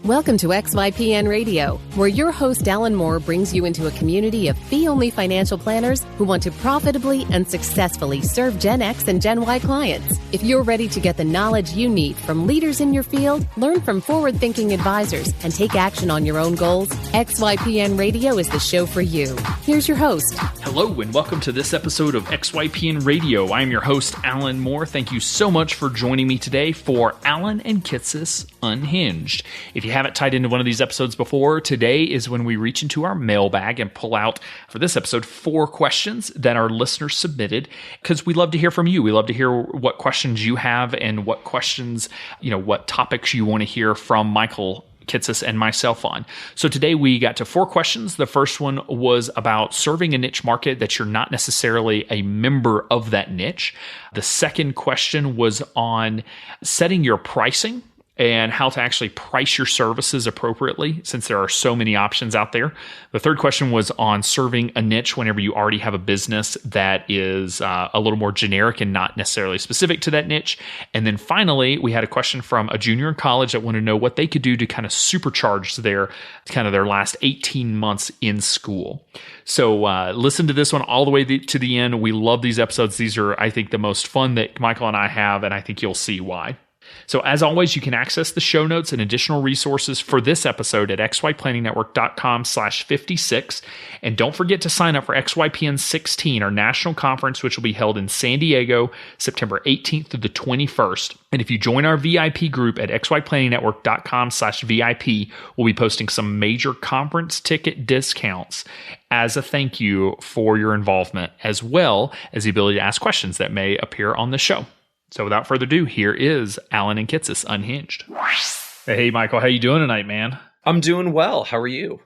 Welcome to XYPN Radio, where your host Alan Moore brings you into a community of fee-only financial planners who want to profitably and successfully serve Gen X and Gen Y clients. If you're ready to get the knowledge you need from leaders in your field, learn from forward-thinking advisors, and take action on your own goals, XYPN Radio is the show for you. Here's your host. Hello, and welcome to this episode of XYPN Radio. I'm your host, Alan Moore. Thank you so much for joining me today for Alan and Kitces Unhinged. If you haven't tied into one of these episodes before, today is when we reach into our mailbag and pull out, for this episode, 4 questions that our listeners submitted, because we love to hear from you. We love to hear what questions you have and what questions, what topics you want to hear from Michael Kitces and myself on. So today we got to 4 questions. The first one was about serving a niche market that you're not necessarily a member of that niche. The second question was on setting your pricing and how to actually price your services appropriately, since there are so many options out there. The third question was on serving a niche whenever you already have a business that is a little more generic and not necessarily specific to that niche. And then finally, we had a question from a junior in college that wanted to know what they could do to kind of supercharge their last 18 months in school. So listen to this one all the way to the end. We love these episodes. These are, I think, the most fun that Michael and I have, and I think you'll see why. So as always, you can access the show notes and additional resources for this episode at xyplanningnetwork.com/56. And don't forget to sign up for XYPN 16, our national conference, which will be held in San Diego, September 18th through the 21st. And if you join our VIP group at xyplanningnetwork.com/VIP, we'll be posting some major conference ticket discounts as a thank you for your involvement, as well as the ability to ask questions that may appear on the show. So without further ado, here is Alan and Kitces Unhinged. Hey, Michael, how you doing tonight, man? I'm doing well. How are you?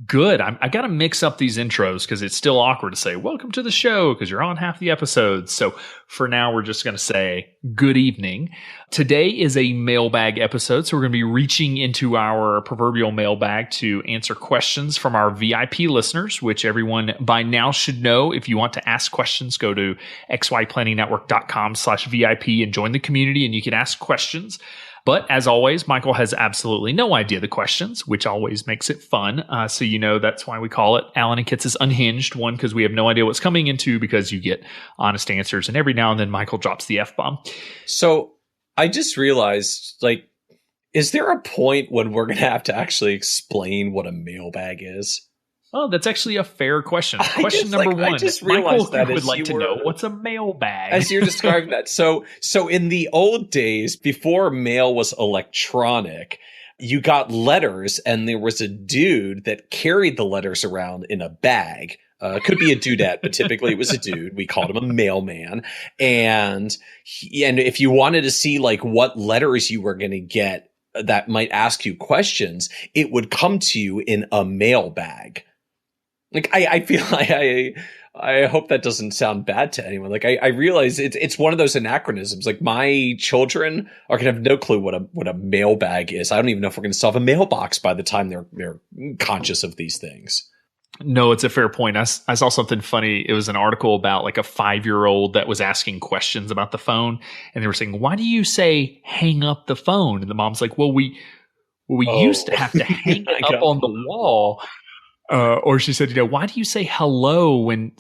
Good. I got to mix up these intros because it's still awkward to say, welcome to the show, because you're on half the episodes. So for now, we're just going to say good evening. Today is a mailbag episode, so we're going to be reaching into our proverbial mailbag to answer questions from our VIP listeners, which everyone by now should know. If you want to ask questions, go to xyplanningnetwork.com/VIP and join the community, and you can ask questions. But as always, Michael has absolutely no idea the questions, which always makes it fun. So that's why we call it Alan and Kitces Unhinged. 1, because we have no idea what's coming, and 2, because you get honest answers. And every now and then Michael drops the F-bomb. So I just realized, is there a point when we're going to have to actually explain what a mailbag is? Oh, that's actually a fair question. Question number 1. I just realized Michael would like to know, what's a mailbag? As you're describing that. So in the old days, before mail was electronic, you got letters, and there was a dude that carried the letters around in a bag. Could be a dudette, but typically it was a dude. We called him a mailman. And if you wanted to see what letters you were going to get that might ask you questions, it would come to you in a mailbag. I feel I hope that doesn't sound bad to anyone. I realize it's one of those anachronisms. My children are going to have no clue what a mailbag is. I don't even know if we're going to solve a mailbox by the time they're conscious of these things. No, it's a fair point. I saw something funny. It was an article about a 5-year-old that was asking questions about the phone, and they were saying, "Why do you say hang up the phone?" And the mom's like, "Well, we used to have to hang it up on the wall." Or she said, "Why do you say hello when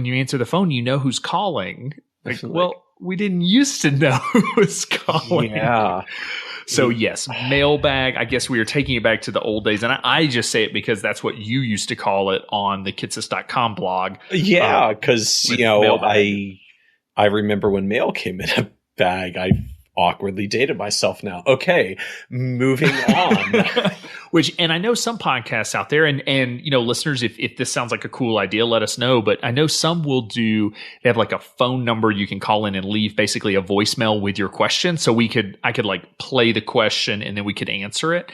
you answer the phone? You know who's calling." Well, we didn't used to know who was calling. Yeah. So yes, mailbag. I guess we are taking it back to the old days, and I just say it because that's what you used to call it on the Kitces.com blog. Yeah, because I remember when mail came in a bag. I awkwardly dated myself now. Okay, moving on. And I know some podcasts out there, and listeners, if this sounds like a cool idea, let us know. But I know some will they have a phone number you can call in and leave basically a voicemail with your question. So I could play the question and then we could answer it.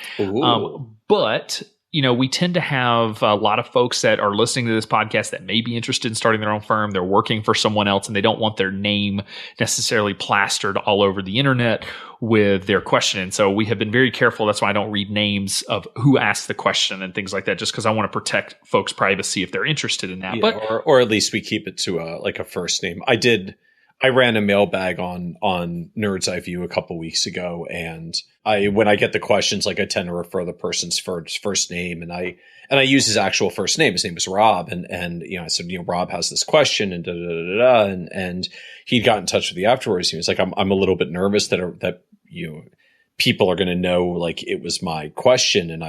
But we tend to have a lot of folks that are listening to this podcast that may be interested in starting their own firm. They're working for someone else, and they don't want their name necessarily plastered all over the internet with their question. And so we have been very careful. That's why I don't read names of who asked the question and things like that, just because I want to protect folks' privacy if they're interested in that. Yeah, or at least we keep it to a first name. I ran a mailbag on Nerd's Eye View a couple weeks ago, and when I get the questions, like I tend to refer the person's first name, and I use his actual first name. His name is Rob, and I said, Rob has this question, and and he'd got in touch with me afterwards. He was like, I'm a little bit nervous that people are going to know like it was my question, and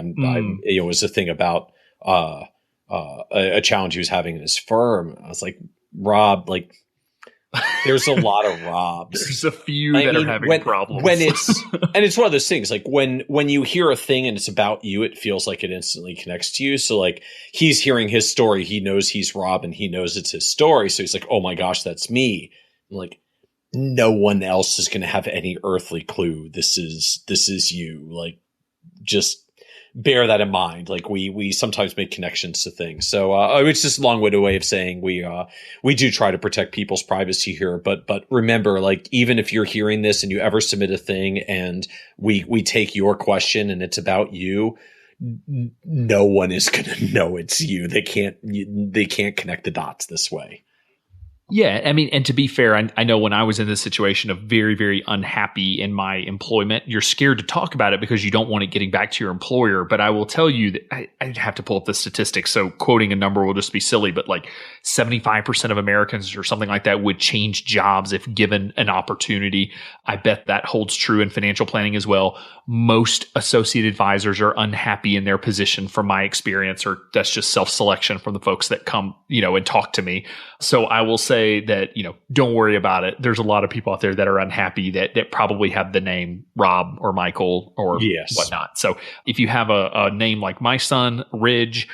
it was a thing about a challenge he was having in his firm. I was like, Rob, like. There's a lot of Robs. There's a few that are having problems. And it's one of those things, like when you hear a thing and it's about you, it feels like it instantly connects to you. So like he's hearing his story. He knows he's Rob and he knows it's his story. So he's like, oh my gosh, that's me. I'm like, no one else is going to have any earthly clue. This is you. Like, just bear that in mind. Like we sometimes make connections to things. So it's just a long-winded way of saying we do try to protect people's privacy here. But remember, like, even if you're hearing this and you ever submit a thing and we take your question and it's about you, no one is going to know it's you. They can't connect the dots this way. Yeah, I mean, and to be fair, I know when I was in this situation of very, very unhappy in my employment, you're scared to talk about it because you don't want it getting back to your employer. But I will tell you that I'd have to pull up the statistics, so quoting a number will just be silly, but like 75% of Americans or something like that would change jobs if given an opportunity. I bet that holds true in financial planning as well. Most associate advisors are unhappy in their position from my experience, or that's just self-selection from the folks that come, and talk to me. So I will say that, don't worry about it. There's a lot of people out there that are unhappy that probably have the name Rob or Michael or whatnot. So if you have a name like my son, Ridge.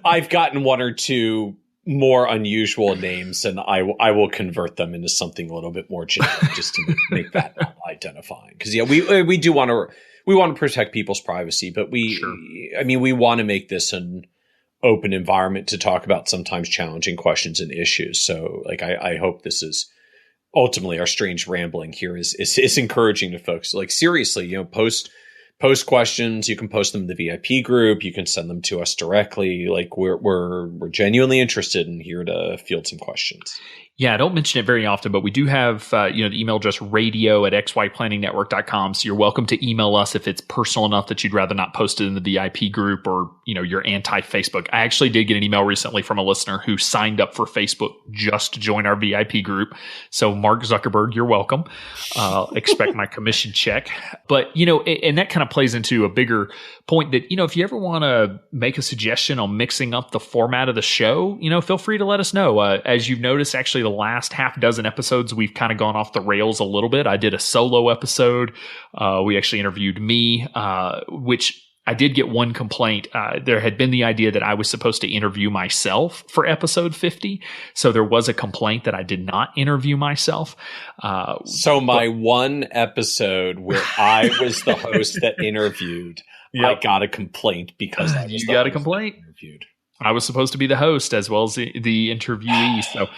I've gotten one or two more unusual names, and I will convert them into something a little bit more generic just to make that identifying. Because we do want to protect people's privacy, but we want to make this an open environment to talk about sometimes challenging questions and issues. So like, I hope this is ultimately our strange rambling here is encouraging to folks. Like, seriously, post questions. You can post them in the VIP group. You can send them to us directly. Like, we're genuinely interested and here to field some questions. Yeah, I don't mention it very often, but we do have, the email address radio@xyplanningnetwork.com. So you're welcome to email us if it's personal enough that you'd rather not post it in the VIP group, or, you're anti-Facebook. I actually did get an email recently from a listener who signed up for Facebook just to join our VIP group. So Mark Zuckerberg, you're welcome. Expect my commission check. But, and that kind of plays into a bigger point that, if you ever want to make a suggestion on mixing up the format of the show, feel free to let us know. As you've noticed, actually, the last half dozen episodes, we've kind of gone off the rails a little bit. I did a solo episode. We actually interviewed me, which I did get one complaint. There had been the idea that I was supposed to interview myself for episode 50. So there was a complaint that I did not interview myself. One episode where I was the host that interviewed, I got a complaint because I was interviewed. I was supposed to be the host as well as the interviewee. So,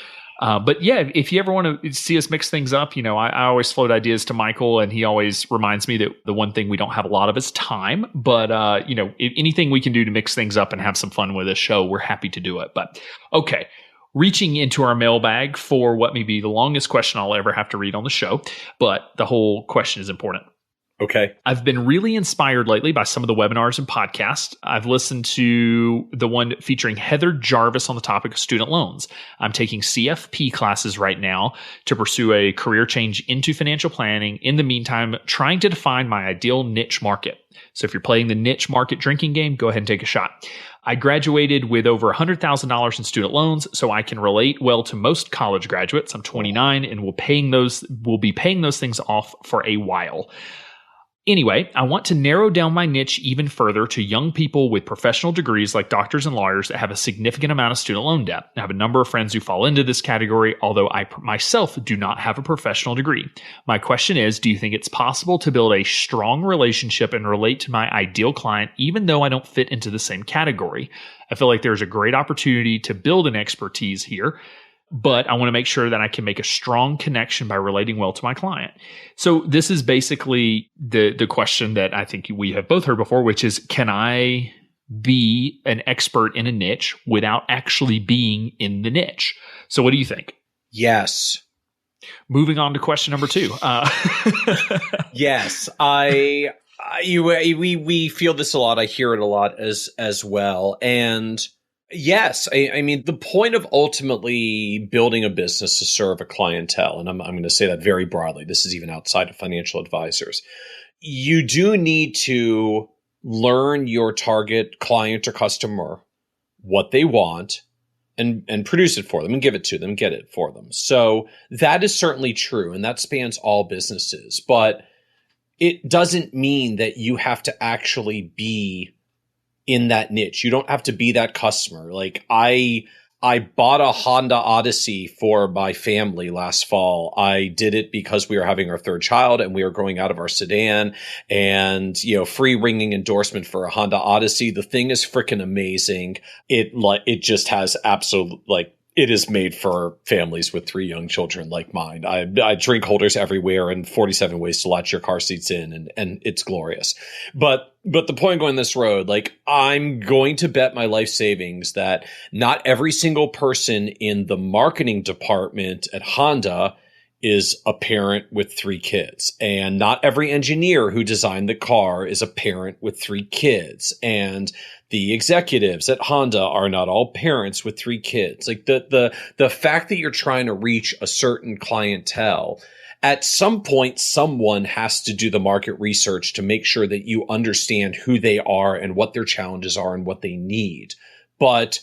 but yeah, if you ever want to see us mix things up, I always float ideas to Michael, and he always reminds me that the one thing we don't have a lot of is time. But, if anything we can do to mix things up and have some fun with this show, we're happy to do it. But okay. Reaching into our mailbag for what may be the longest question I'll ever have to read on the show, but the whole question is important. Okay. I've been really inspired lately by some of the webinars and podcasts. I've listened to the one featuring Heather Jarvis on the topic of student loans. I'm taking CFP classes right now to pursue a career change into financial planning. In the meantime, trying to define my ideal niche market. So if you're playing the niche market drinking game, go ahead and take a shot. I graduated with over $100,000 in student loans, so I can relate well to most college graduates. I'm 29 and will be paying those things off for a while. Anyway, I want to narrow down my niche even further to young people with professional degrees like doctors and lawyers that have a significant amount of student loan debt. I have a number of friends who fall into this category, although I myself do not have a professional degree. My question is, do you think it's possible to build a strong relationship and relate to my ideal client even though I don't fit into the same category? I feel like there's a great opportunity to build an expertise here, but I want to make sure that I can make a strong connection by relating well to my client. So this is basically the question that I think we have both heard before, which is, can I be an expert in a niche without actually being in the niche. So what do you think? Yes. Moving on to question number 2. Yes, we feel this a lot. I hear it a lot as well. And yes, I mean, the point of ultimately building a business is to serve a clientele. And I'm going to say that very broadly. This is even outside of financial advisors. You do need to learn your target client or customer, what they want, and produce it for them and give it to them, get it for them. So that is certainly true. And that spans all businesses, but it doesn't mean that you have to actually be in that niche. You don't have to be that customer. Like I bought a Honda Odyssey for my family last fall. I did it because we were having our third child and we were growing out of our sedan, and, free ringing endorsement for a Honda Odyssey. The thing is freaking amazing. It just has absolute, it is made for families with 3 young children like mine. I drink holders everywhere and 47 ways to latch your car seats in, and it's glorious. But the point going this road, I'm going to bet my life savings that not every single person in the marketing department at Honda is a parent with 3 kids. And not every engineer who designed the car is a parent with 3 kids. And the executives at Honda are not all parents with 3 kids. The fact that you're trying to reach a certain clientele, at some point, someone has to do the market research to make sure that you understand who they are and what their challenges are and what they need. But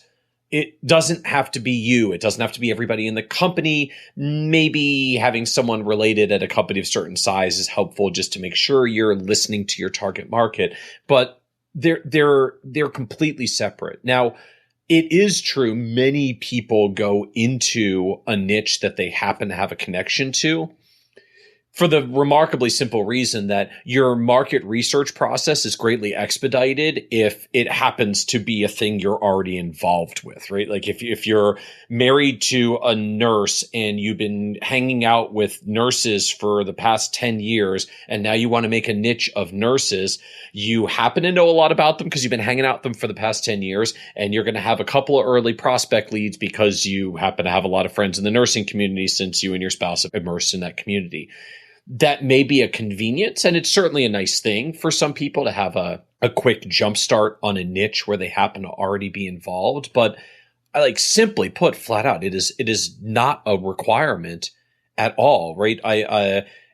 it doesn't have to be you. It doesn't have to be everybody in the company. Maybe having someone related at a company of certain size is helpful just to make sure you're listening to your target market. But they're completely separate. Now, it is true many people go into a niche that they happen to have a connection to, for the remarkably simple reason that your market research process is greatly expedited if it happens to be a thing you're already involved with, right? Like if you're married to a nurse and you've been hanging out with nurses for the past 10 years and now you want to make a niche of nurses, you happen to know a lot about them because you've been hanging out with them for the past 10 years, and you're going to have a couple of early prospect leads because you happen to have a lot of friends in the nursing community since you and your spouse have immersed in that community. That may be a convenience, and it's certainly a nice thing for some people to have a quick jump start on a niche where they happen to already be involved. But simply put, flat out, it is not a requirement at all, right?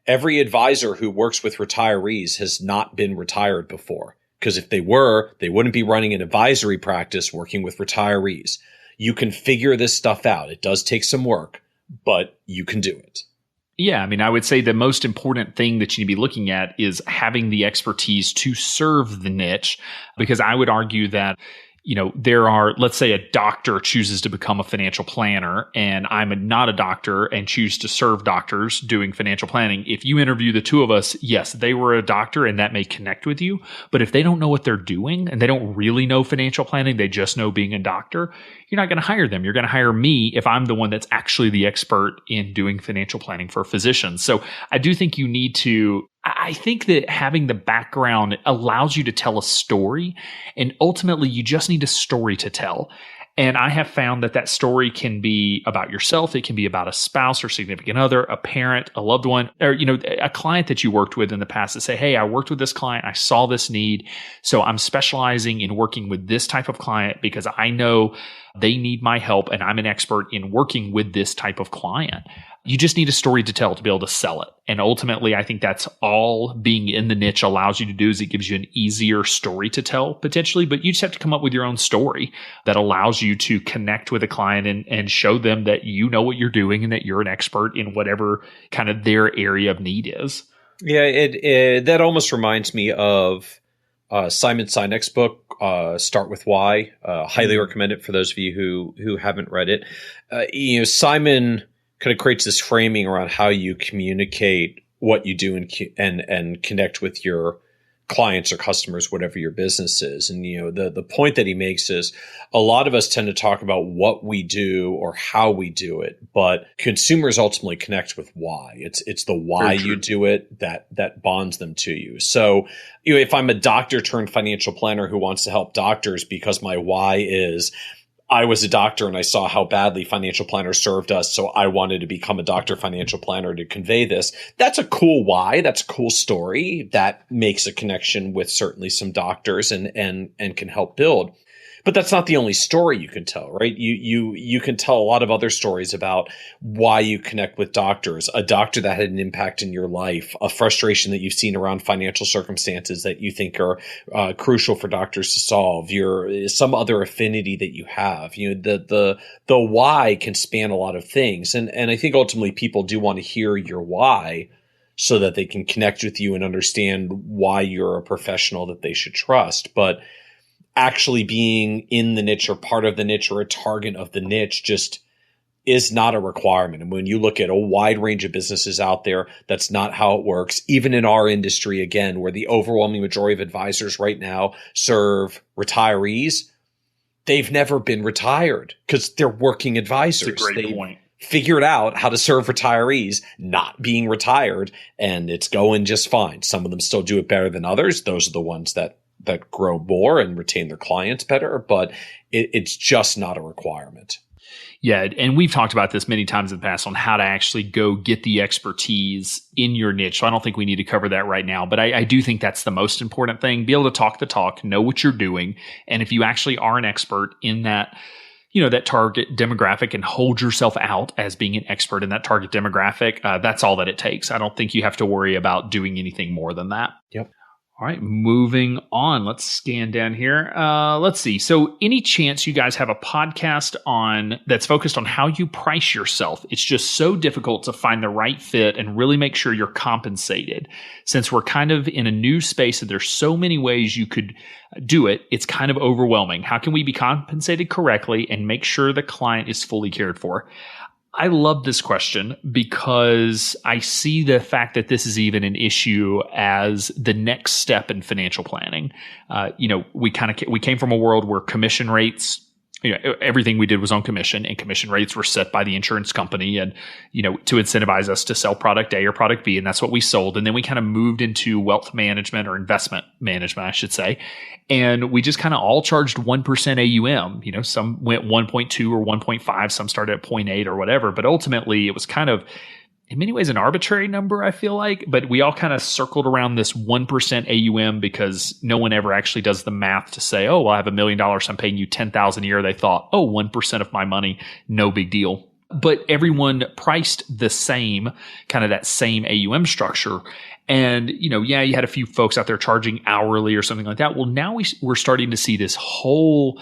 Every advisor who works with retirees has not been retired before, because if they were, they wouldn't be running an advisory practice working with retirees. You can figure this stuff out. It does take some work, but you can do it. Yeah, I mean, I would say the most important thing that you need to be looking at is having the expertise to serve the niche, because I would argue that, there are, let's say a doctor chooses to become a financial planner, and I'm not a doctor and choose to serve doctors doing financial planning. If you interview the two of us, yes, they were a doctor and that may connect with you. But if they don't know what they're doing and they don't really know financial planning, they just know being a doctor, you're not going to hire them. You're going to hire me if I'm the one that's actually the expert in doing financial planning for physicians. So I do think you need to, I think that having the background allows you to tell a story, and ultimately you just need a story to tell. And I have found that story can be about yourself. It can be about a spouse or significant other, a parent, a loved one, or, a client that you worked with in the past to say, hey, I worked with this client. I saw this need. So I'm specializing in working with this type of client because I know they need my help and I'm an expert in working with this type of client. You just need a story to tell to be able to sell it. And ultimately, I think that's all being in the niche allows you to do, is it gives you an easier story to tell potentially, but you just have to come up with your own story that allows you to connect with a client and show them that you know what you're doing and that you're an expert in whatever kind of their area of need is. Yeah, that almost reminds me of Simon Sinek's book, Start With Why. Highly recommend it for those of you who haven't read it. Simon kind of creates this framing around how you communicate what you do and connect with your clients or customers, whatever your business is. And, the point that he makes is a lot of us tend to talk about what we do or how we do it, but consumers ultimately connect with why. It's the why you do it that bonds them to you. So, if I'm a doctor turned financial planner who wants to help doctors because my why is I was a doctor and I saw how badly financial planners served us, so I wanted to become a doctor financial planner to convey this. That's a cool why. That's a cool story. That makes a connection with certainly some doctors and can help build. But that's not the only story you can tell, right? You can tell a lot of other stories about why you connect with doctors, a doctor that had an impact in your life, a frustration that you've seen around financial circumstances that you think are crucial for doctors to solve, some other affinity that you have. The why can span a lot of things. And I think ultimately people do want to hear your why so that they can connect with you and understand why you're a professional that they should trust. But actually being in the niche or part of the niche or a target of the niche just is not a requirement. And when you look at a wide range of businesses out there, that's not how it works. Even in our industry, again, where the overwhelming majority of advisors right now serve retirees, they've never been retired because they're working advisors. That's a great point. Figured out how to serve retirees not being retired, and it's going just fine. Some of them still do it better than others. Those are the ones that grow more and retain their clients better, but it's just not a requirement. Yeah, and we've talked about this many times in the past on how to actually go get the expertise in your niche. So I don't think we need to cover that right now, but I do think that's the most important thing. Be able to talk the talk, know what you're doing, and if you actually are an expert in that, that target demographic and hold yourself out as being an expert in that target demographic, that's all that it takes. I don't think you have to worry about doing anything more than that. Yep. All right, moving on. Let's scan down here. Let's see. So any chance you guys have a podcast that's focused on how you price yourself? It's just so difficult to find the right fit and really make sure you're compensated. Since we're kind of in a new space and there's so many ways you could do it, it's kind of overwhelming. How can we be compensated correctly and make sure the client is fully cared for? I love this question because I see the fact that this is even an issue as the next step in financial planning. We came from a world where commission rates, everything we did was on commission, and commission rates were set by the insurance company and, to incentivize us to sell product A or product B. And that's what we sold. And then we kind of moved into wealth management or investment management, I should say. And we just kind of all charged 1% AUM. Some went 1.2 or 1.5, some started at 0.8 or whatever. But ultimately, it was kind of, in many ways, an arbitrary number, I feel like. But we all kind of circled around this 1% AUM because no one ever actually does the math to say, oh, well, I have $1 million, I'm paying you $10,000 a year. They thought, oh, 1% of my money, no big deal. But everyone priced the same, kind of that same AUM structure. And, you had a few folks out there charging hourly or something like that. Well, now we're starting to see this whole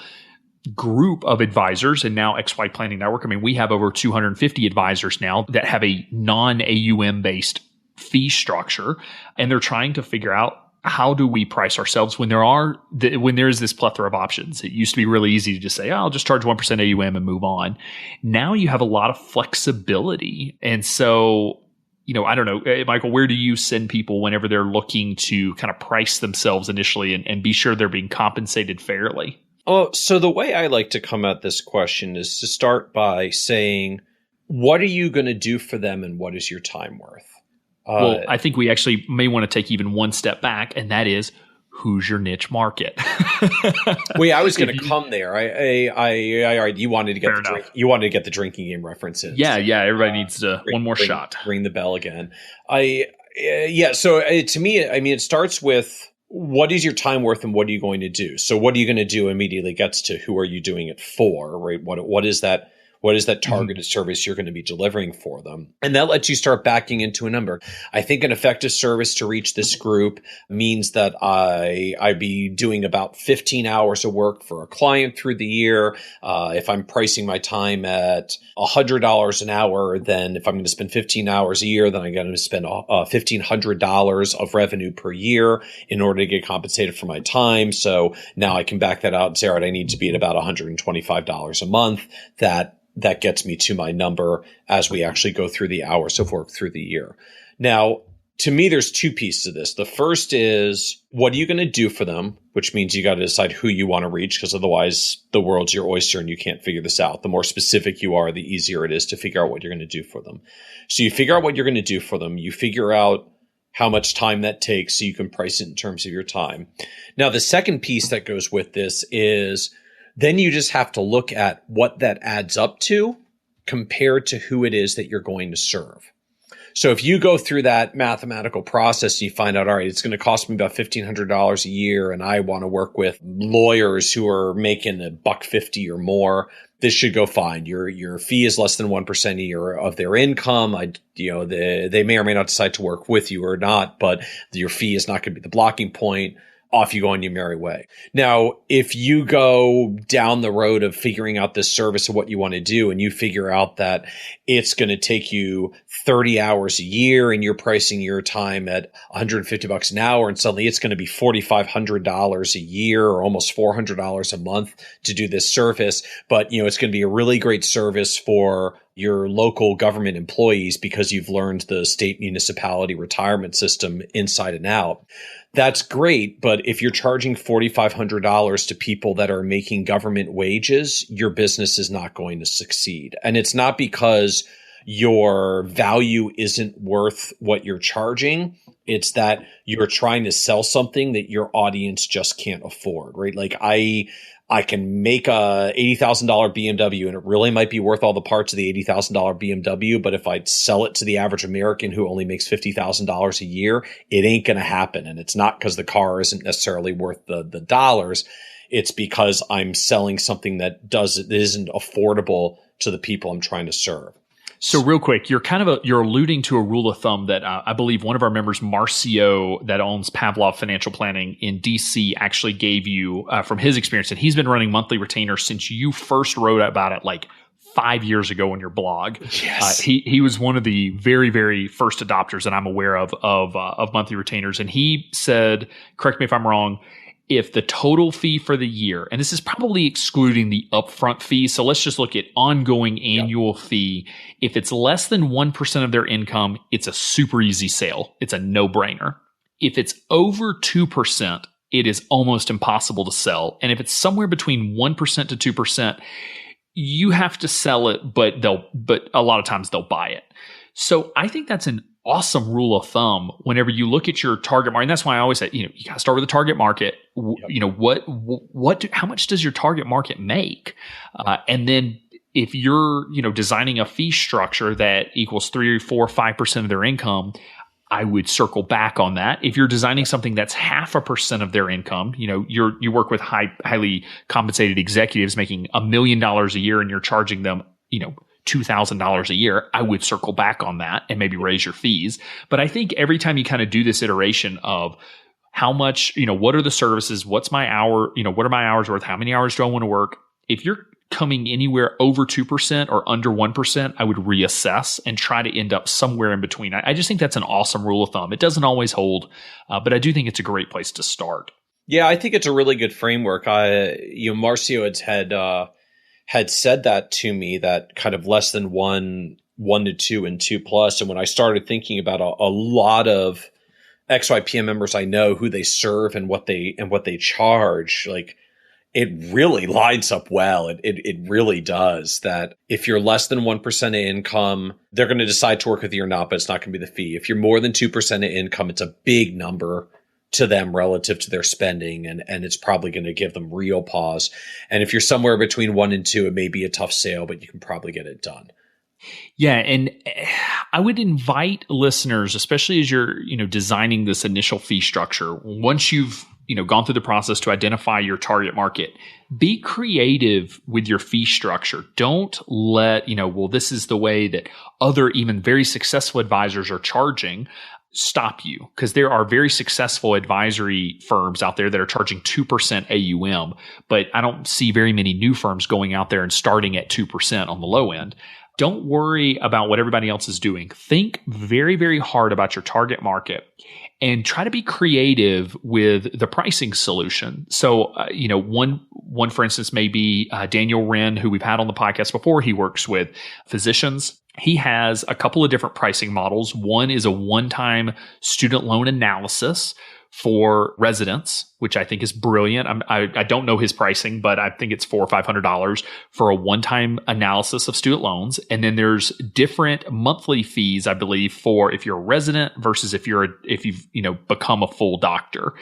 group of advisors, and now XY Planning Network. I mean, we have over 250 advisors now that have a non-AUM based fee structure, and they're trying to figure out how do we price ourselves when there is this plethora of options. It used to be really easy to just say, I'll just charge 1% AUM and move on. Now you have a lot of flexibility. And so, I don't know, Michael, where do you send people whenever they're looking to kind of price themselves initially and be sure they're being compensated fairly? Oh, so the way I like to come at this question is to start by saying, what are you going to do for them and what is your time worth? Well, I think we actually may want to take even one step back, and that is, who's your niche market? Well, yeah, I was going to come there. You wanted to get the drinking game references. Yeah. Everybody needs one more shot. Ring the bell again. So to me, I mean, it starts with, what is your time worth and what are you going to do? So what are you going to do immediately gets to who are you doing it for, right? What is that? What is that targeted service you're going to be delivering for them? And that lets you start backing into a number. I think an effective service to reach this group means that I'd be doing about 15 hours of work for a client through the year. If I'm pricing my time at $100 an hour, then if I'm going to spend 15 hours a year, then I'm going to spend $1,500 of revenue per year in order to get compensated for my time. So now I can back that out and say, all right, I need to be at about $125 a month. That gets me to my number as we actually go through the hours of work through the year. Now, to me, there's two pieces of this. The first is, what are you going to do for them? Which means you got to decide who you want to reach, because otherwise the world's your oyster and you can't figure this out. The more specific you are, the easier it is to figure out what you're going to do for them. So you figure out what you're going to do for them. You figure out how much time that takes so you can price it in terms of your time. Now, the second piece that goes with this is then you just have to look at what that adds up to compared to who it is that you're going to serve. So if you go through that mathematical process and you find out, all right, it's going to cost me about $1,500 a year, and I want to work with lawyers who are making $150 or more, this should go fine. Your fee is less than 1% a year of their income. They may or may not decide to work with you or not, but your fee is not going to be the blocking point. Off you go on your merry way. Now, if you go down the road of figuring out this service of what you want to do, and you figure out that it's going to take you 30 hours a year and you're pricing your time at $150 an hour, and suddenly it's going to be $4,500 a year or almost $400 a month to do this service, but it's going to be a really great service for your local government employees because you've learned the state municipality retirement system inside and out. That's great, but if you're charging $4,500 to people that are making government wages, your business is not going to succeed. And it's not because your value isn't worth what you're charging. It's that you're trying to sell something that your audience just can't afford, right? Like I can make a $80,000 BMW and it really might be worth all the parts of the $80,000 BMW. But if I sell it to the average American who only makes $50,000 a year, it ain't going to happen. And it's not because the car isn't necessarily worth the dollars. It's because I'm selling something that isn't affordable to the people I'm trying to serve. So real quick, you're alluding to a rule of thumb that I believe one of our members, Marcio, that owns Pavlov Financial Planning in DC, actually gave you from his experience. And he's been running monthly retainers since you first wrote about it like 5 years ago on your blog. Yes. He was one of the very, very first adopters that I'm aware of monthly retainers. And he said, correct me if I'm wrong, if the total fee for the year, and this is probably excluding the upfront fee, so let's just look at ongoing annual fee. If it's less than 1% of their income, it's a super easy sale. It's a no-brainer. If it's over 2%, it is almost impossible to sell. And if it's somewhere between 1% to 2%, you have to sell it, but a lot of times they'll buy it. So I think that's an awesome rule of thumb whenever you look at your target market. And that's why I always say, you got to start with the target market. How much does your target market make? And then if you're, designing a fee structure that equals 3 or 4 or 5% of their income, I would circle back on that. If you're designing something that's 0.5% of their income, you work with highly compensated executives making $1 million a year and you're charging them, $2,000 a year, I would circle back on that and maybe raise your fees. But I think every time you kind of do this iteration of how much, what are the services? What's my hour? What are my hours worth? How many hours do I want to work? If you're coming anywhere over 2% or under 1%, I would reassess and try to end up somewhere in between. I just think that's an awesome rule of thumb. It doesn't always hold, but I do think it's a great place to start. Yeah, I think it's a really good framework. Marcio had said that to me, that kind of less than 1 to 2 and 2+. And when I started thinking about a lot of XYPN members I know, who they serve and what they charge, like it really lines up well. It really does. That if you're less than 1% of income, they're going to decide to work with you or not, but it's not going to be the fee. If you're more than 2% of income, it's a big number to them relative to their spending, and it's probably going to give them real pause. And if you're somewhere between 1 and 2, it may be a tough sale, but you can probably get it done. Yeah, and I would invite listeners, especially as you're, designing this initial fee structure, once you've, gone through the process to identify your target market, be creative with your fee structure. Don't let, this is the way that other even very successful advisors are charging, stop you, because there are very successful advisory firms out there that are charging 2% AUM, but I don't see very many new firms going out there and starting at 2% on the low end. Don't worry about what everybody else is doing. Think very, very hard about your target market and try to be creative with the pricing solution. So, one, for instance, may be Daniel Wren, who we've had on the podcast before. He works with physicians he has a couple of different pricing models. One is a one-time student loan analysis for residents, which I think is brilliant. I don't know his pricing, but I think it's $400 or $500 for a one-time analysis of student loans. And then there's different monthly fees, I believe, for if you're a resident versus if you've become a full doctor.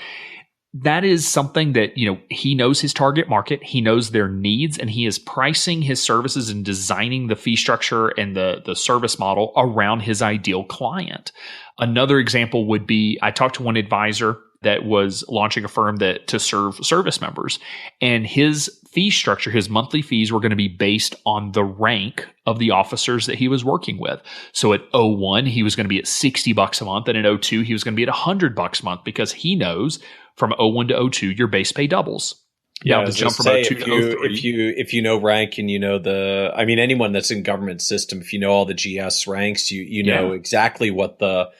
That is something that, he knows his target market, he knows their needs, and he is pricing his services and designing the fee structure and the service model around his ideal client. Another example would be, I talked to one advisor that was launching a firm to serve service members, and his fee structure, his monthly fees were going to be based on the rank of the officers that he was working with. So at 01, he was going to be at $60 a month, and at 02, he was going to be at $100 a month, because he knows from 01 to 02, your base pay doubles. Yeah, now, to jump from 02 to 03. If you know rank and anyone that's in government system, if you know all the GS ranks, you know exactly what the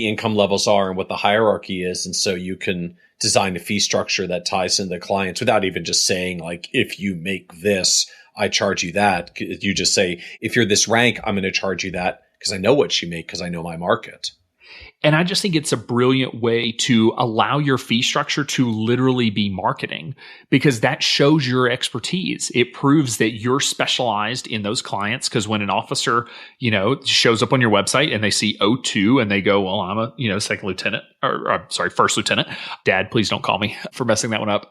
income levels are and what the hierarchy is. And so you can design a fee structure that ties into the clients without even just saying, like, if you make this, I charge you that. You just say, if you're this rank, I'm going to charge you that because I know what you make, because I know my market. And I just think it's a brilliant way to allow your fee structure to literally be marketing, because that shows your expertise. It proves that you're specialized in those clients, because when an officer, shows up on your website and they see O2 and they go, well, I'm a, second lieutenant, first lieutenant. Dad, please don't call me for messing that one up.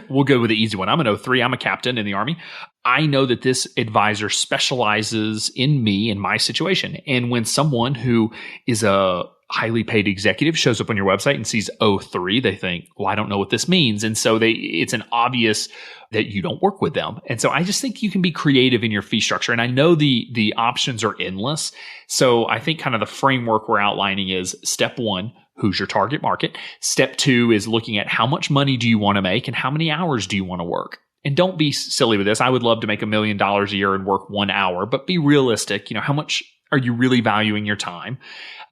We'll go with the easy one. I'm an 03. I'm a captain in the Army. I know that this advisor specializes in me, in my situation. And when someone who is a highly paid executive shows up on your website and sees 03, they think, well, I don't know what this means. And so it's an obvious that you don't work with them. And so I just think you can be creative in your fee structure. And I know the options are endless. So I think kind of the framework we're outlining is step one, who's your target market? Step two is looking at how much money do you want to make and how many hours do you want to work? And don't be silly with this. I would love to make $1 million a year and work 1 hour, but be realistic. How much are you really valuing your time?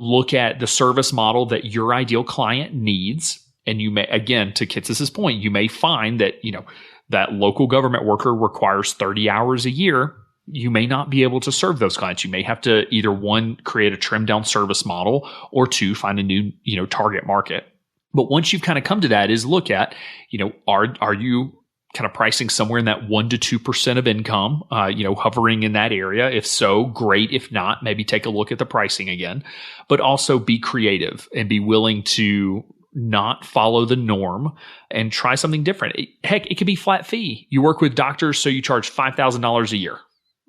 Look at the service model that your ideal client needs. And you may, again, to Kitces' point, you may find that, that local government worker requires 30 hours a year. You may not be able to serve those clients. You may have to either one, create a trimmed down service model, or two, find a new, target market. But once you've kind of come to that, is look at, are you kind of pricing somewhere in that 1% to 2% of income, hovering in that area? If so, great. If not, maybe take a look at the pricing again, but also be creative and be willing to not follow the norm and try something different. Heck, it could be flat fee. You work with doctors, so you charge $5,000 a year.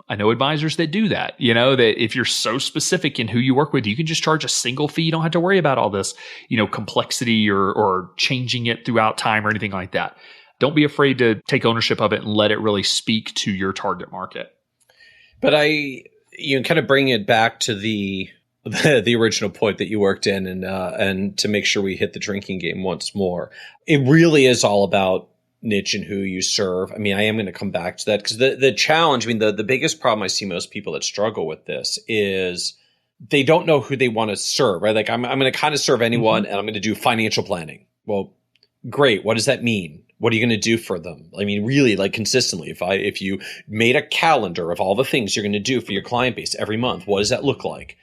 I know advisors that do that, that if you're so specific in who you work with, you can just charge a single fee. You don't have to worry about all this, complexity or changing it throughout time or anything like that. Don't be afraid to take ownership of it and let it really speak to your target market. But kind of bring it back to the original point that you worked in, and to make sure we hit the drinking game once more. It really is all about niche and who you serve. I mean, I am going to come back to that, because the challenge, the biggest problem I see most people that struggle with this is they don't know who they want to serve, right? Like I'm going to kind of serve anyone, and I'm going to do financial planning. Well, great. What does that mean? What are you going to do for them? I mean, really, like, consistently, if you made a calendar of all the things you're going to do for your client base every month, what does that look like?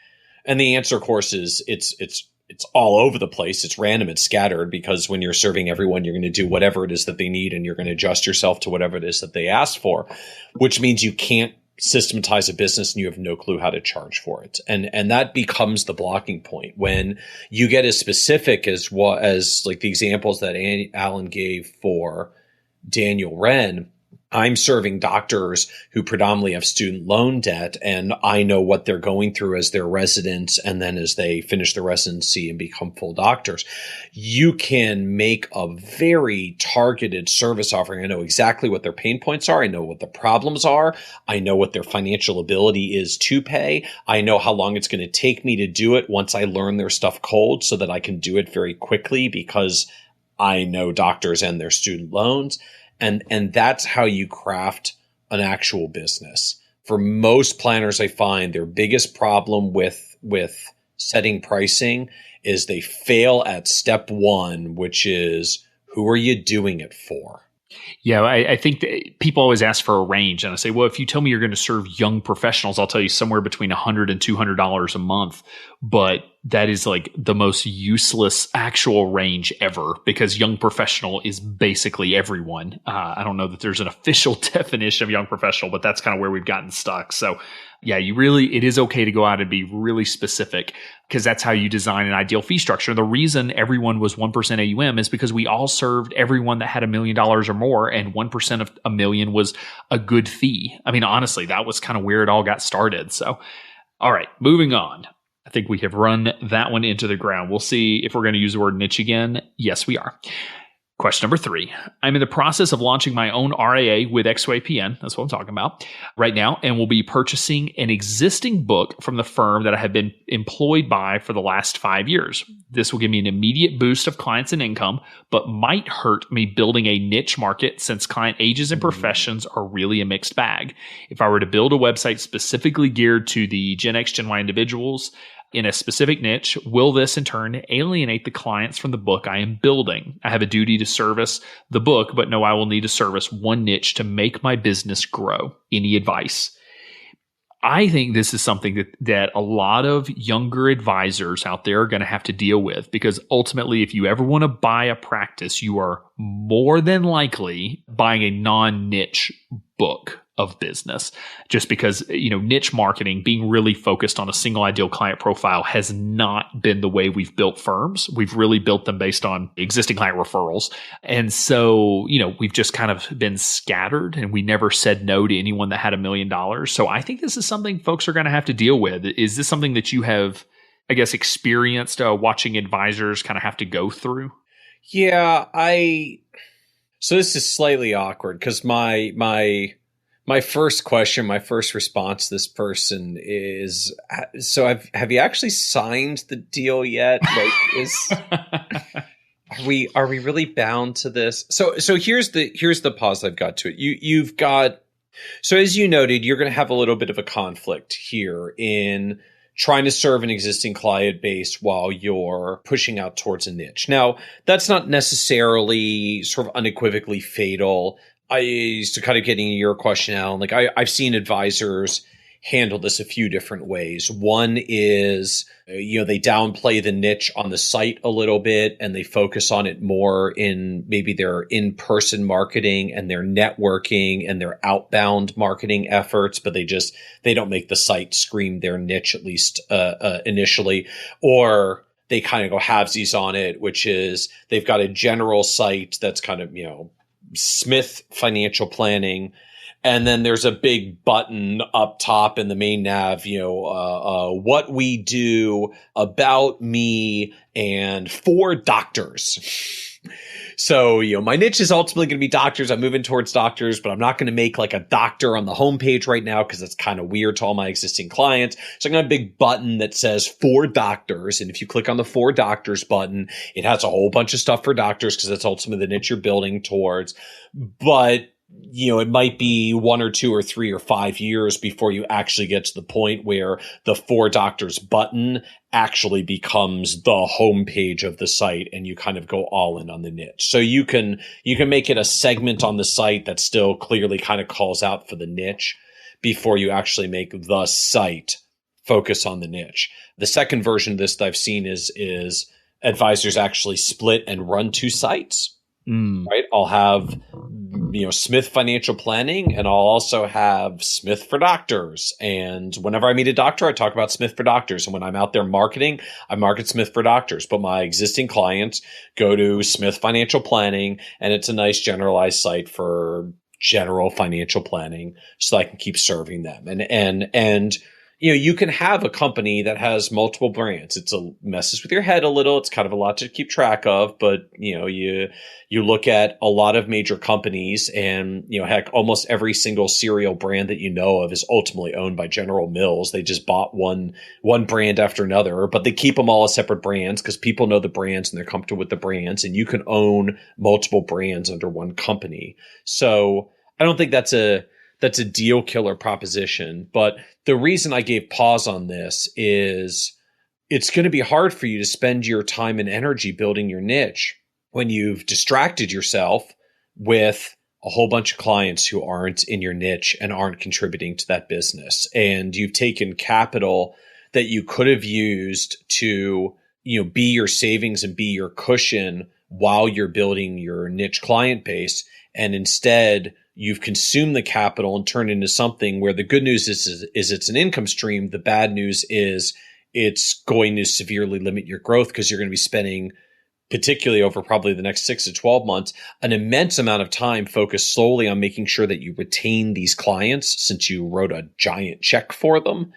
And the answer, of course, is it's all over the place. It's random. It's scattered, because when you're serving everyone, you're going to do whatever it is that they need, and you're going to adjust yourself to whatever it is that they ask for, which means you can't systematize a business and you have no clue how to charge for it. And that becomes the blocking point when you get as specific as like the examples that Alan gave for Daniel Wren. I'm serving doctors who predominantly have student loan debt, and I know what they're going through as their residents, and then as they finish their residency and become full doctors. You can make a very targeted service offering. I know exactly what their pain points are. I know what the problems are. I know what their financial ability is to pay. I know how long it's going to take me to do it once I learn their stuff cold, so that I can do it very quickly, because I know doctors and their student loans. And that's how you craft an actual business. For most planners, I find their biggest problem with setting pricing is they fail at step one, which is, who are you doing it for? Yeah, I think that people always ask for a range. And I say, well, if you tell me you're going to serve young professionals, I'll tell you somewhere between $100 and $200 a month. But that is like the most useless actual range ever, because young professional is basically everyone. I don't know that there's an official definition of young professional, but that's kind of where we've gotten stuck. So yeah, it is okay to go out and be really specific, because that's how you design an ideal fee structure. The reason everyone was 1% AUM is because we all served everyone that had $1 million or more, and 1% of $1 million was a good fee. I mean, honestly, that was kind of where it all got started. So, all right, moving on. I think we have run that one into the ground. We'll see if we're going to use the word niche again. Yes, we are. Question number 3. I'm in the process of launching my own RIA with XYPN. That's what I'm talking about right now. And will be purchasing an existing book from the firm that I have been employed by for the last 5 years. This will give me an immediate boost of clients and income, but might hurt me building a niche market, since client ages and professions are really a mixed bag. If I were to build a website specifically geared to the Gen X, Gen Y individuals in a specific niche, will this in turn alienate the clients from the book I am building? I have a duty to service the book, but know I will need to service one niche to make my business grow. Any advice? I think this is something that a lot of younger advisors out there are going to have to deal with, because ultimately, if you ever want to buy a practice, you are more than likely buying a non-niche book of business, just because, niche marketing, being really focused on a single ideal client profile, has not been the way we've built firms. We've really built them based on existing client referrals. And so, we've just kind of been scattered, and we never said no to anyone that had $1 million. So I think this is something folks are going to have to deal with. Is this something that you have, I guess, experienced watching advisors kind of have to go through? Yeah, so this is slightly awkward, because my first question, my first response to this person is, so have you actually signed the deal yet? Are we really bound to this? So here's the pause I've got to it. You've got, so as you noted, you're going to have a little bit of a conflict here in trying to serve an existing client base while you're pushing out towards a niche. Now, that's not necessarily sort of unequivocally fatal. I used to kind of getting your question, Alan. Like I've seen advisors handle this a few different ways. One is, they downplay the niche on the site a little bit, and they focus on it more in maybe their in-person marketing and their networking and their outbound marketing efforts, but they don't make the site scream their niche, at least initially. Or they kind of go halvesies on it, which is they've got a general site that's kind of, Smith Financial Planning, and then there's a big button up top in the main nav, what we do, about me, and for doctors. So, my niche is ultimately going to be doctors. I'm moving towards doctors, but I'm not going to make like a doctor on the homepage right now, because it's kind of weird to all my existing clients. So I'm going to have a big button that says for doctors. And if you click on the for doctors button, it has a whole bunch of stuff for doctors, because that's ultimately the niche you're building towards. But it might be 1 or 2 or 3 or 5 years before you actually get to the point where the for doctors button actually becomes the homepage of the site, and you kind of go all in on the niche. So you can make it a segment on the site that still clearly kind of calls out for the niche before you actually make the site focus on the niche. The second version of this that I've seen is advisors actually split and run 2 sites. Right. I'll have, Smith Financial Planning, and I'll also have Smith for Doctors. And whenever I meet a doctor, I talk about Smith for Doctors. And when I'm out there marketing, I market Smith for Doctors. But my existing clients go to Smith Financial Planning, and it's a nice generalized site for general financial planning, so I can keep serving them. And you can have a company that has multiple brands. It messes with your head a little. It's kind of a lot to keep track of, but you look at a lot of major companies, and heck, almost every single cereal brand that you know of is ultimately owned by General Mills. They just bought one brand after another, but they keep them all as separate brands because people know the brands and they're comfortable with the brands, and you can own multiple brands under one company. So I don't think that's a deal killer proposition. But the reason I gave pause on this is it's going to be hard for you to spend your time and energy building your niche when you've distracted yourself with a whole bunch of clients who aren't in your niche and aren't contributing to that business. And you've taken capital that you could have used to, be your savings and be your cushion while you're building your niche client base. And instead you've consumed the capital and turned into something where the good news is it's an income stream. The bad news is it's going to severely limit your growth because you're going to be spending, particularly over probably the next 6 to 12 months, an immense amount of time focused solely on making sure that you retain these clients since you wrote a giant check for them,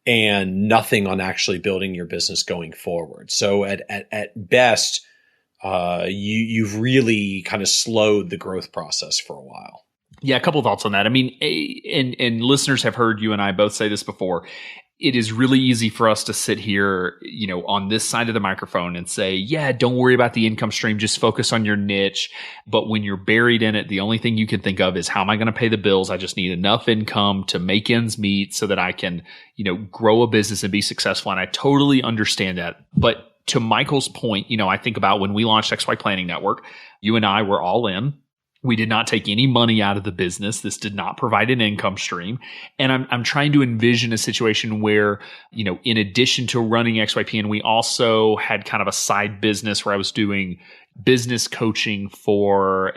and nothing on actually building your business going forward. So at best, you've really kind of slowed the growth process for a while. Yeah, a couple of thoughts on that. I mean, and listeners have heard you and I both say this before. It is really easy for us to sit here, on this side of the microphone and say, yeah, don't worry about the income stream, just focus on your niche. But when you're buried in it, the only thing you can think of is, how am I going to pay the bills? I just need enough income to make ends meet so that I can, grow a business and be successful. And I totally understand that. But to Michael's point, I think about when we launched XY Planning Network, you and I were all in. We did not take any money out of the business. This did not provide an income stream. And I'm trying to envision a situation where, in addition to running XYPN, we also had kind of a side business where I was doing business coaching for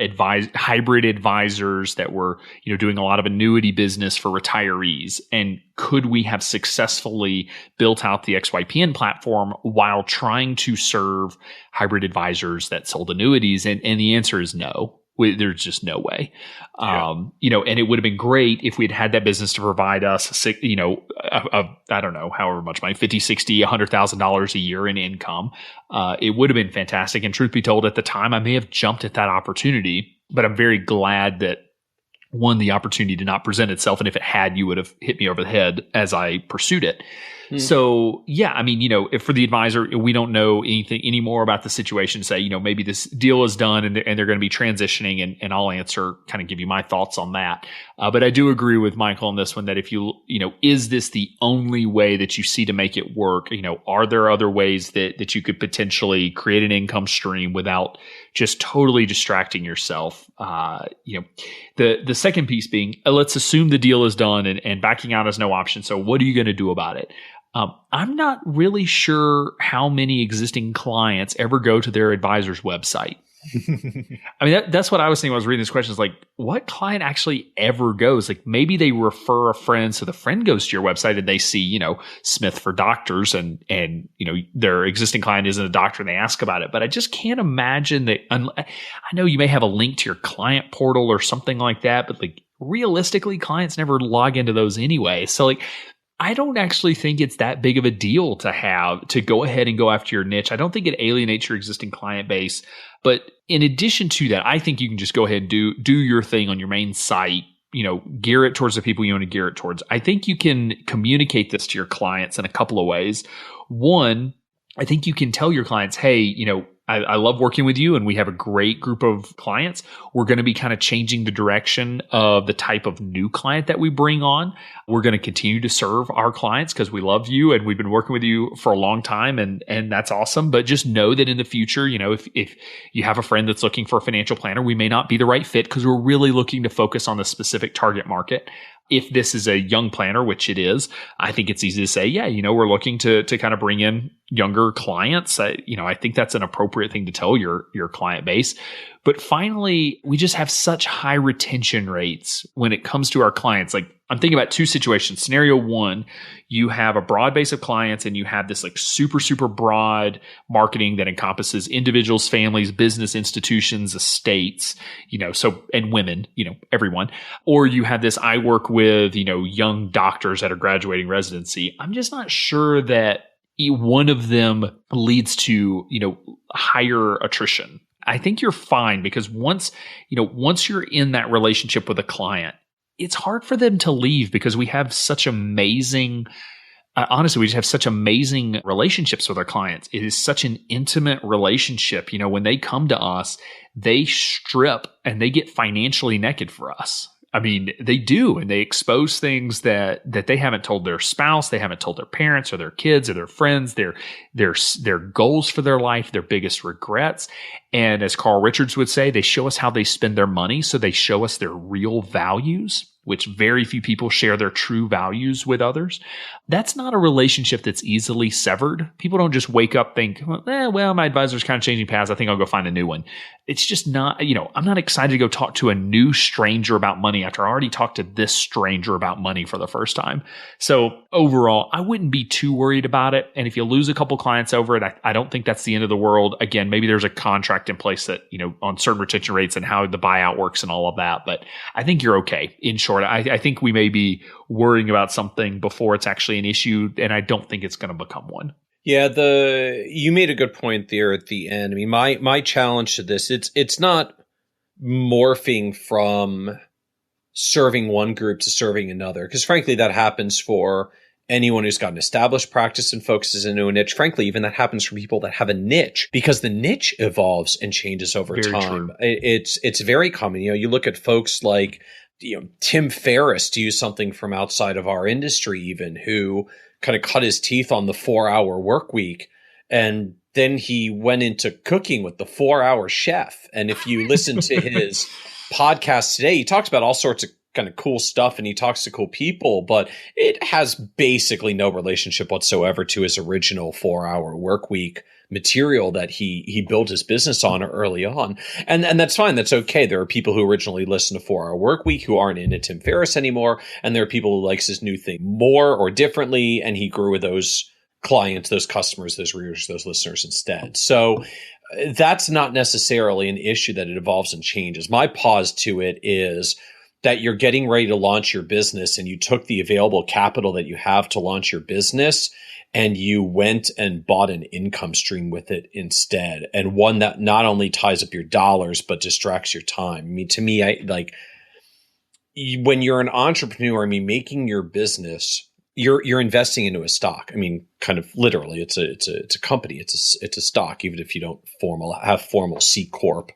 hybrid advisors that were, doing a lot of annuity business for retirees. And could we have successfully built out the XYPN platform while trying to serve hybrid advisors that sold annuities? And the answer is no. There's just no way. Yeah. And it would have been great if we'd had that business to provide us, I don't know, however much money, $50, $60, $100,000 a year in income. It would have been fantastic. And truth be told, at the time, I may have jumped at that opportunity, but I'm very glad that, one, the opportunity did not present itself. And if it had, you would have hit me over the head as I pursued it. So, yeah, I mean, if for the advisor, we don't know anything anymore about the situation, say, maybe this deal is done and they're going to be transitioning, and I'll kind of give you my thoughts on that. But I do agree with Michael on this one, that if is this the only way that you see to make it work? Are there other ways that you could potentially create an income stream without just totally distracting yourself? The second piece being, let's assume the deal is done and backing out is no option. So what are you going to do about it? I'm not really sure how many existing clients ever go to their advisor's website. I mean, that's what I was thinking when I was reading this question, is like, what client actually ever goes? Like, maybe they refer a friend, so the friend goes to your website and they see, Smith for doctors, and their existing client isn't a doctor and they ask about it. But I just can't imagine that. I know you may have a link to your client portal or something like that, but like, realistically, clients never log into those anyway. So like, I don't actually think it's that big of a deal to go ahead and go after your niche. I don't think it alienates your existing client base. But in addition to that, I think you can just go ahead and do your thing on your main site, gear it towards the people you want to gear it towards. I think you can communicate this to your clients in a couple of ways. One, I think you can tell your clients, hey, I love working with you and we have a great group of clients. We're going to be kind of changing the direction of the type of new client that we bring on. We're going to continue to serve our clients because we love you and we've been working with you for a long time, and that's awesome. But just know that in the future, if you have a friend that's looking for a financial planner, we may not be the right fit because we're really looking to focus on the specific target market. If this is a young planner, which it is, I think it's easy to say, yeah, we're looking to kind of bring in younger clients. I think that's an appropriate thing to tell your client base. But finally, we just have such high retention rates when it comes to our clients. Like, I'm thinking about two situations. Scenario one, you have a broad base of clients and you have this like super, super broad marketing that encompasses individuals, families, business institutions, estates, and women, everyone. Or you have this, I work with, young doctors that are graduating residency. I'm just not sure that one of them leads to, higher attrition. I think you're fine because once you're in that relationship with a client, it's hard for them to leave because we have such amazing, honestly, we just have such amazing relationships with our clients. It is such an intimate relationship. When they come to us, they strip and they get financially naked for us. I mean, they do, and they expose things that they haven't told their spouse, they haven't told their parents or their kids or their friends, their goals for their life, their biggest regrets. And as Carl Richards would say, they show us how they spend their money, so they show us their real values, which very few people share their true values with others. That's not a relationship that's easily severed. People don't just wake up, think, well, my advisor's kind of changing paths. I think I'll go find a new one. It's just not, I'm not excited to go talk to a new stranger about money after I already talked to this stranger about money for the first time. So overall, I wouldn't be too worried about it. And if you lose a couple clients over it, I don't think that's the end of the world. Again, maybe there's a contract in place that, on certain retention rates and how the buyout works and all of that. But I think you're okay. In short, I think we may be worrying about something before it's actually an issue, and I don't think it's going to become one. Yeah, you made a good point there at the end. I mean, my challenge to this, it's not morphing from serving one group to serving another, because frankly, that happens for anyone who's got an established practice and focuses into a niche. Frankly, even that happens for people that have a niche, because the niche evolves and changes over Very time. True. It's very common. You look at folks like Tim Ferriss, to use something from outside of our industry, even, who kind of cut his teeth on the 4-hour work week. And then he went into cooking with the 4-hour chef. And if you listen to his podcast today, he talks about all sorts of kind of cool stuff and he talks to cool people, but it has basically no relationship whatsoever to his original 4-hour work week material that he built his business on early on. And that's fine. That's okay. There are people who originally listened to 4-hour work week who aren't into Tim Ferriss anymore. And there are people who likes his new thing more or differently. And he grew with those clients, those customers, those readers, those listeners instead. So that's not necessarily an issue that it evolves and changes. My pause to it is that you're getting ready to launch your business and you took the available capital that you have to launch your business and you went and bought an income stream with it instead. And one that not only ties up your dollars, but distracts your time. I mean, to me, when you're an entrepreneur, making your business, you're investing into a stock. I mean, kind of literally, it's a company. It's a stock, even if you don't have formal C Corp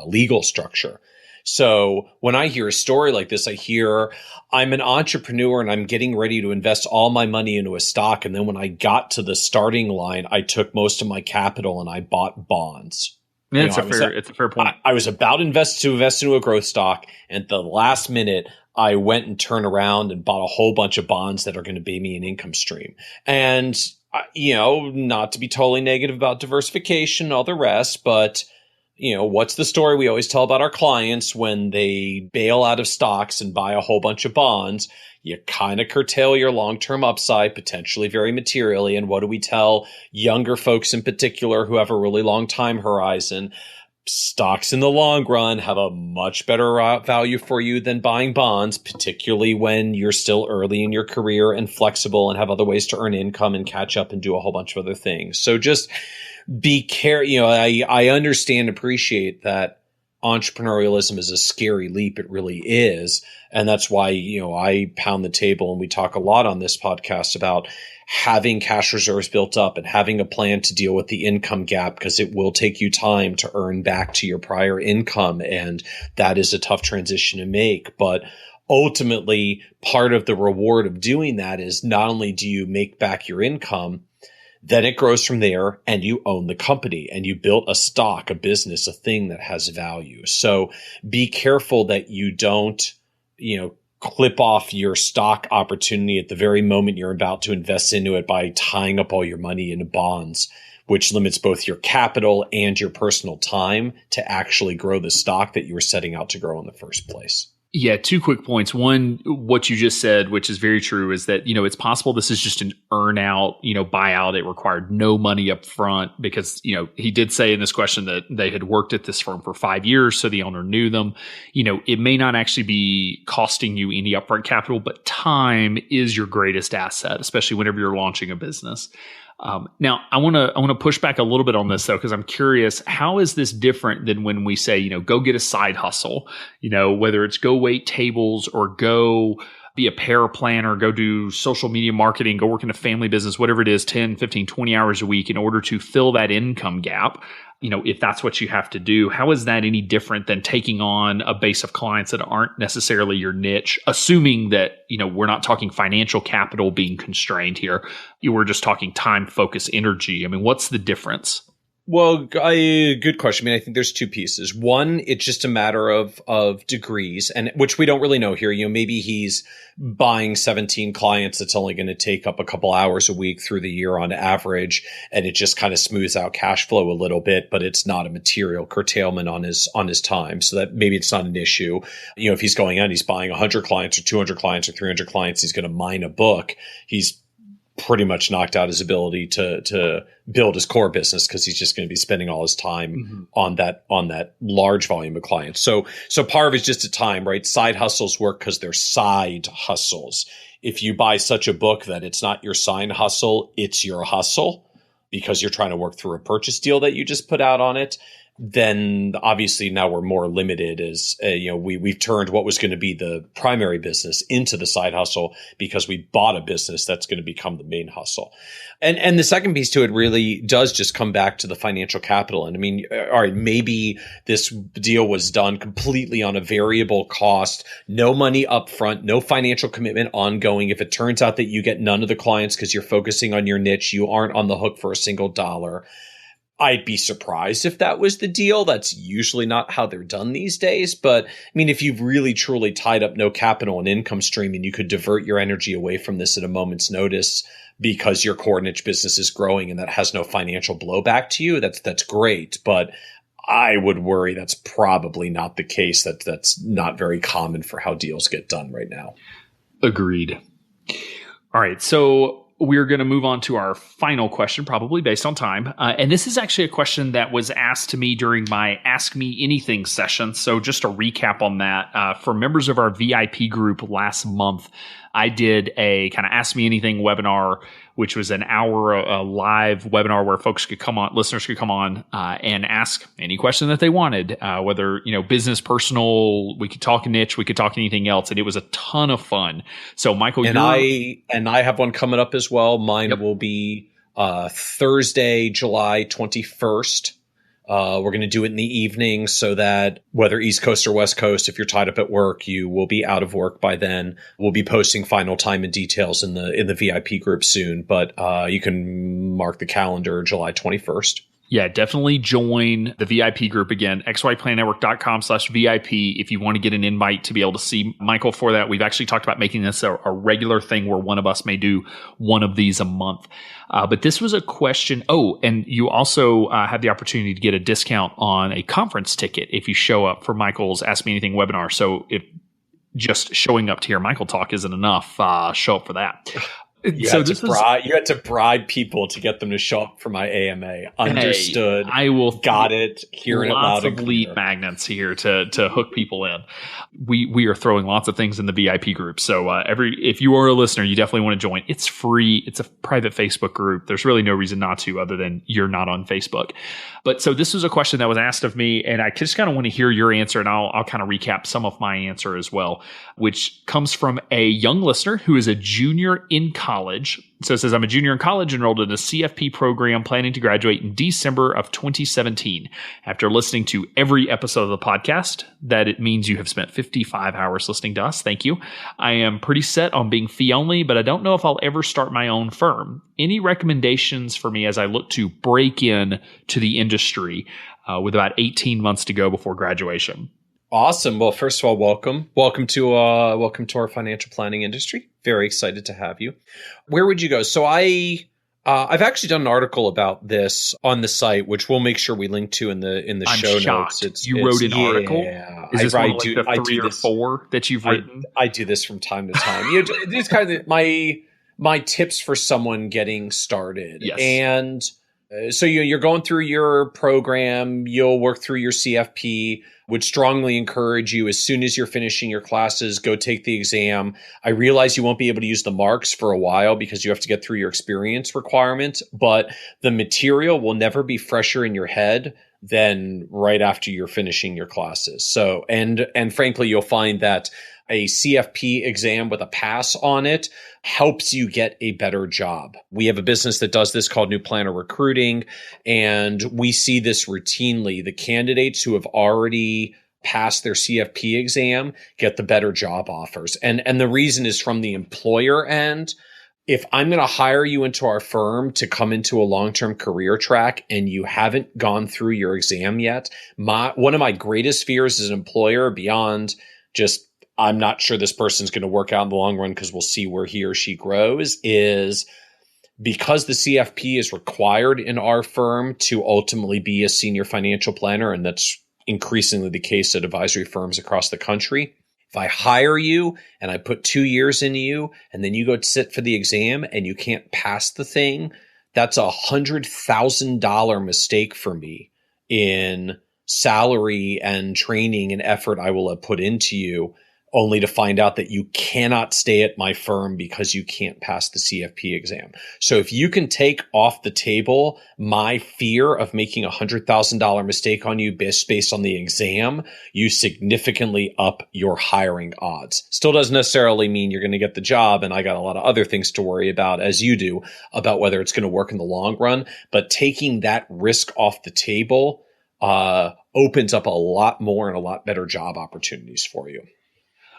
legal structure. So when I hear a story like this, I hear I'm an entrepreneur and I'm getting ready to invest all my money into a stock. And then when I got to the starting line, I took most of my capital and I bought bonds. Yeah, it's a fair point. I was about to invest into a growth stock. And at the last minute, I went and turned around and bought a whole bunch of bonds that are going to pay me an income stream. And, not to be totally negative about diversification, all the rest, but what's the story we always tell about our clients when they bail out of stocks and buy a whole bunch of bonds? You kind of curtail your long-term upside, potentially very materially. And what do we tell younger folks in particular who have a really long time horizon? Stocks in the long run have a much better value for you than buying bonds, particularly when you're still early in your career and flexible and have other ways to earn income and catch up and do a whole bunch of other things. So just be careful. I understand, appreciate that entrepreneurialism is a scary leap. It really is. And that's why, I pound the table and we talk a lot on this podcast about having cash reserves built up and having a plan to deal with the income gap, because it will take you time to earn back to your prior income. And that is a tough transition to make. But ultimately, part of the reward of doing that is not only do you make back your income, then it grows from there and you own the company and you built a stock, a business, a thing that has value. So be careful that you don't, clip off your stock opportunity at the very moment you're about to invest into it by tying up all your money into bonds, which limits both your capital and your personal time to actually grow the stock that you were setting out to grow in the first place. Yeah, 2 quick points. One, what you just said, which is very true, is that, it's possible this is just an earn out, buyout. It required no money up front because, he did say in this question that they had worked at this firm for 5 years, so the owner knew them. It may not actually be costing you any upfront capital, but time is your greatest asset, especially whenever you're launching a business. Now, I want to push back a little bit on this, though, because I'm curious, how is this different than when we say, go get a side hustle, whether it's go wait tables or go be a paraplanner, go do social media marketing, go work in a family business, whatever it is, 10, 15, 20 hours a week in order to fill that income gap. If that's what you have to do, how is that any different than taking on a base of clients that aren't necessarily your niche, assuming that, we're not talking financial capital being constrained here. You were just talking time, focus, energy. What's the difference? Well, good question. I think there's two pieces. One, it's just a matter of degrees, and which we don't really know here. Maybe he's buying 17 clients. It's only going to take up a couple hours a week through the year on average, and it just kind of smooths out cash flow a little bit, but it's not a material curtailment on his time. So that maybe it's not an issue. If he's going out, he's buying 100 clients or 200 clients or 300 clients, he's going to mine a book. He's pretty much knocked out his ability to build his core business because he's just going to be spending all his time on that large volume of clients. So part of it's just a time, right? Side hustles work because they're side hustles. If you buy such a book that it's not your side hustle, it's your hustle because you're trying to work through a purchase deal that you just put out on it, then obviously now we're more limited as, we've turned what was going to be the primary business into the side hustle because we bought a business that's going to become the main hustle. And the second piece to it really does just come back to the financial capital. And all right, maybe this deal was done completely on a variable cost, no money up front, no financial commitment ongoing. If it turns out that you get none of the clients because you're focusing on your niche, you aren't on the hook for a single dollar. I'd be surprised if that was the deal. That's usually not how they're done these days. But if you've really truly tied up no capital and income stream and you could divert your energy away from this at a moment's notice because your core niche business is growing and that has no financial blowback to you, that's great. But I would worry that's probably not the case. That's not very common for how deals get done right now. Agreed. All right. So we're going to move on to our final question, probably based on time. And this is actually a question that was asked to me during my Ask Me Anything session. So just a recap on that. For members of our VIP group last month, I did a kind of Ask Me Anything webinar, which was an hour live webinar where folks could come on, listeners could come on and ask any question that they wanted, whether, business, personal, we could talk niche, we could talk anything else. And it was a ton of fun. So Michael, I have one coming up as well. Mine will be Thursday, July 21st. We're going to do it in the evening so that whether East Coast or West Coast, if you're tied up at work, you will be out of work by then. We'll be posting final time and details in the VIP group soon, but you can mark the calendar July 21st. Yeah, definitely join the VIP group again, xyplannetwork.com/VIP if you want to get an invite to be able to see Michael for that. We've actually talked about making this a regular thing where one of us may do one of these a month. But this was a question. Oh, and you also have the opportunity to get a discount on a conference ticket if you show up for Michael's Ask Me Anything webinar. So if just showing up to hear Michael talk isn't enough, show up for that. You had to bribe people to get them to show up for my AMA. Understood. Hey, I will got it. Hearing it loud and clear. Lots of lead magnets here to hook people in. We are throwing lots of things in the VIP group. So if you are a listener, you definitely want to join. It's free. It's a private Facebook group. There's really no reason not to, other than you're not on Facebook. But so this was a question that was asked of me, and I just kind of want to hear your answer, and I'll kind of recap some of my answer as well, which comes from a young listener who is a junior in college. So it says, I'm a junior in college, enrolled in a CFP program, planning to graduate in December of 2017. After listening to every episode of the podcast, that it means you have spent 55 hours listening to us. Thank you. I am pretty set on being fee only, but I don't know if I'll ever start my own firm. Any recommendations for me as I look to break in to the industry with about 18 months to go before graduation? Awesome. Well, first of all, welcome to our financial planning industry. Very excited to have you. Where would you go? So I've actually done an article about this on the site, which we'll make sure we link to in the show shocked. notes. You wrote an article? Is this one of like the 3 or 4 that you've written? I do this from time to time. These kind of my tips for someone getting started. Yes. And so you're going through your program, you'll work through your CFP. Would strongly encourage you, as soon as you're finishing your classes, go take the exam. I realize you won't be able to use the marks for a while because you have to get through your experience requirement, but the material will never be fresher in your head than right after you're finishing your classes. So, and frankly, you'll find that a CFP exam with a pass on it helps you get a better job. We have a business that does this called New Planner Recruiting, and we see this routinely. The candidates who have already passed their CFP exam get the better job offers. And the reason is from the employer end. If I'm going to hire you into our firm to come into a long-term career track and you haven't gone through your exam yet, one of my greatest fears as an employer, beyond just I'm not sure this person's going to work out in the long run because we'll see where he or she grows, is because the CFP is required in our firm to ultimately be a senior financial planner, and that's increasingly the case at advisory firms across the country. If I hire you and I put 2 years into you and then you go sit for the exam and you can't pass the thing, that's $100,000 mistake for me in salary and training and effort I will have put into you, only to find out that you cannot stay at my firm because you can't pass the CFP exam. So if you can take off the table my fear of making $100,000 mistake on you based on the exam, you significantly up your hiring odds. Still doesn't necessarily mean you're going to get the job, and I got a lot of other things to worry about, as you do, about whether it's going to work in the long run. But taking that risk off the table opens up a lot more and a lot better job opportunities for you.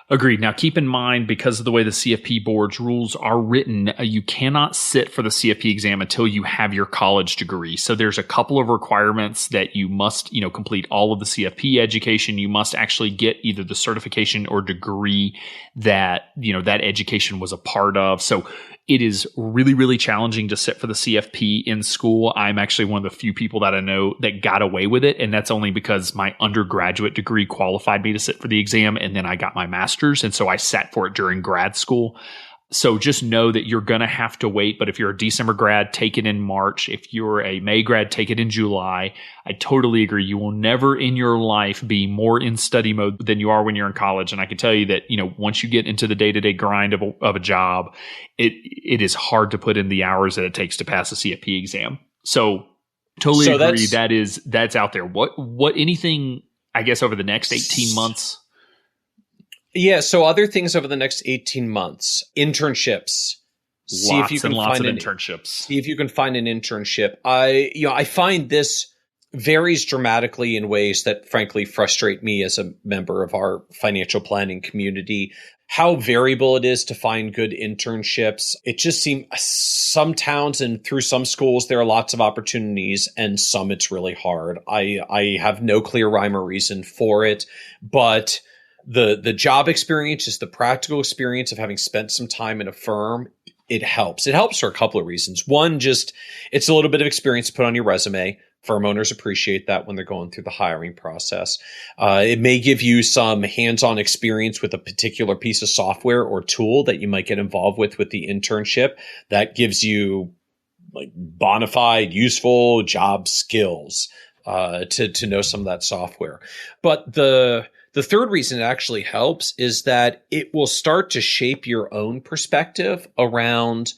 Agreed. Now, keep in mind, because of the way the CFP board's rules are written, you cannot sit for the CFP exam until you have your college degree. So there's a couple of requirements that you must, complete all of the CFP education. You must actually get either the certification or degree that, that education was a part of. So it is really, really challenging to sit for the CFP in school. I'm actually one of the few people that I know that got away with it. And that's only because my undergraduate degree qualified me to sit for the exam. And then I got my master's. And so I sat for it during grad school. So just know that you're going to have to wait. But if you're a December grad, take it in March. If you're a May grad, take it in July. I totally agree. You will never in your life be more in study mode than you are when you're in college. And I can tell you that, once you get into the day-to-day grind of a job, it is hard to put in the hours that it takes to pass a CFP exam. So totally agree. That's out there. What anything, I guess, over the next 18 months? Yeah. So other things over the next 18 months, internships. Lots of internships. See if you can find an internship. I find this varies dramatically in ways that frankly frustrate me as a member of our financial planning community. How variable it is to find good internships. It just seems some towns and through some schools, there are lots of opportunities, and some it's really hard. I have no clear rhyme or reason for it, but the job experience is the practical experience of having spent some time in a firm. It helps. It helps for a couple of reasons. One, just it's a little bit of experience to put on your resume. Firm owners appreciate that when they're going through the hiring process. It may give you some hands-on experience with a particular piece of software or tool that you might get involved with the internship. That gives you like bona fide, useful job skills to know some of that software. But the third reason it actually helps is that it will start to shape your own perspective around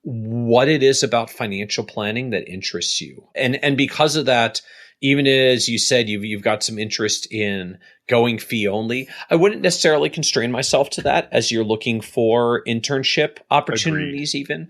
what it is about financial planning that interests you. And because of that, even as you said, you've got some interest in going fee only, I wouldn't necessarily constrain myself to that as you're looking for internship opportunities. Agreed. Even